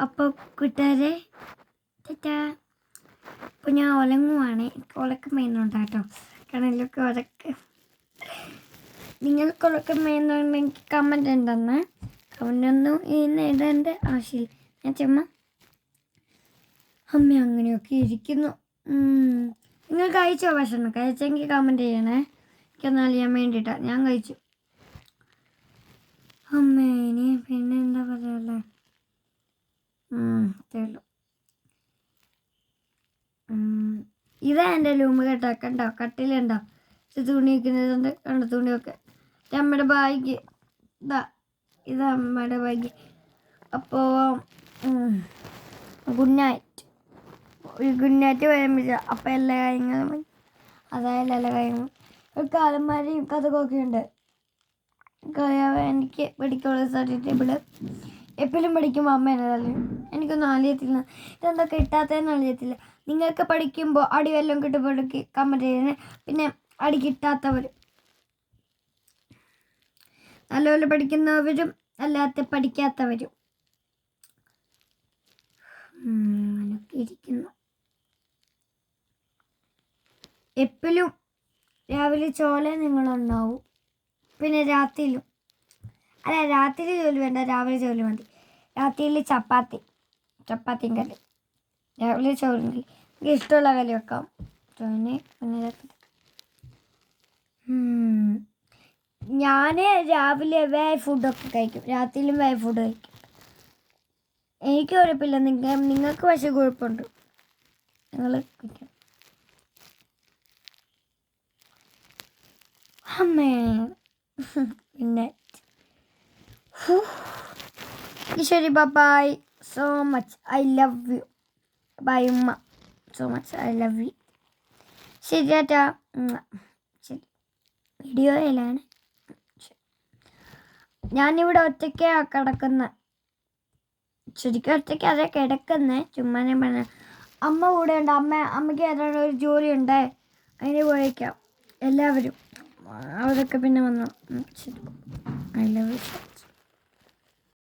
അപ്പോൾ കൂട്ടുകാരെ ചേച്ചാ, ഇപ്പോൾ ഞാൻ ഉലങ്ങുവാണ്. എനിക്ക് ഉലക്കം വേണമെന്നുണ്ട് കേട്ടോ. കാരണം ഇതിലൊക്കെ നിങ്ങൾക്ക് ഉലക്കം വേണമെന്നുണ്ടെങ്കിൽ എനിക്ക് കമൻറ്റ് ഉണ്ടെന്ന്. കമൻറ്റൊന്നും ഇന്ന് എഴുതേണ്ട ആവശ്യമില്ല. ഞാൻ ചുമ്മാ അമ്മ അങ്ങനെയൊക്കെ ഇരിക്കുന്നു. നിങ്ങൾ കഴിച്ചോ ഭക്ഷണം? കഴിച്ചെങ്കിൽ കമൻറ്റ് ചെയ്യണേ. എനിക്കൊന്നും അറിയാൻ വേണ്ടിയിട്ടാണ്. ഞാൻ കഴിച്ചു. അമ്മേ, ഇനി പിന്നെ എന്താ പറയാല്ലേ? അത്രയുള്ളൂ. ഇതാ എൻ്റെ റൂം കേട്ടോ. കണ്ടോ, കട്ടിലുണ്ടോ? തുണി വയ്ക്കുന്നതുണ്ട്. കണ്ടോ തുണിയൊക്കെ. നമ്മുടെ ബാഗ് ഇതാ അമ്മയുടെ ബാഗ്. അപ്പോൾ ഗുഡ് നൈറ്റ്. ഒരു ഗുഡ് നൈറ്റ് പറയുമ്പോൾ അപ്പോൾ എല്ലാ കാര്യങ്ങളും അതായത് എല്ലാ കാര്യങ്ങളും ഒരു കാലന്മാരെയും കഥകളൊക്കെ ഉണ്ട്. എനിക്ക് പഠിക്കാനുള്ള സ്റ്റഡി ടേബിള് എപ്പോഴും പഠിക്കുമ്പോൾ അമ്മ എന്നെ തല്ലും. എനിക്കൊന്നും അറിയത്തില്ല, ഇതെന്താ കിട്ടാത്തതെന്ന് അറിയത്തില്ല. നിങ്ങൾക്ക് പഠിക്കുമ്പോൾ അടി വല്ലതും കിട്ടുമ്പോൾ കമൻറ്റ് ചെയ്യണേ. പിന്നെ അടി കിട്ടാത്തവരും, നല്ലപോലെ പഠിക്കുന്നവരും അല്ലാത്ത പഠിക്കാത്തവരും അങ്ങനെയൊക്കെ ഇരിക്കുന്നു. എപ്പോഴും രാവിലെ ചോല നിങ്ങളുണ്ടാവും. പിന്നെ രാത്രിയിലും രാത്രി ജോലി വേണ്ട, രാവിലെ ജോലി മതി. രാത്രിയിൽ ചപ്പാത്തിയും കറി, രാവിലെ ചോറും കറി. എനിക്ക് ഇഷ്ടമുള്ള കറി വെക്കാം. പിന്നെ ഞാൻ രാവിലെ ഫുഡൊക്കെ കഴിക്കും, രാത്രിയിലും ഫുഡ് കഴിക്കും. എനിക്ക് കുഴപ്പമില്ല. നിങ്ങൾക്ക് പക്ഷേ കുഴപ്പമുണ്ട്. നിങ്ങൾ കഴിക്കും. അമ്മേ പിന്നെ Eshwari, bye so much. I love you. Bye ഉമ്മ. So much I love you. ശരി ചേട്ടാ. ശരി, വീഡിയോയിലാണ്. ഞാനിവിടെ ഒറ്റയ്ക്കാണ് കിടക്കുന്നത്. ശരിക്കും ഒറ്റയ്ക്ക് അതേ കിടക്കുന്നത്. ചുമ്മാ ഞാൻ പറഞ്ഞ അമ്മ കൂടെ ഉണ്ട്. അമ്മയ്ക്ക് ഏതാണ്ട് ഒരു ജോലി ഉണ്ട്, അതിന് പോയേക്കാം. എല്ലാവരും അവരൊക്കെ പിന്നെ വന്നു. ശരി, ഐ ലവ് യു.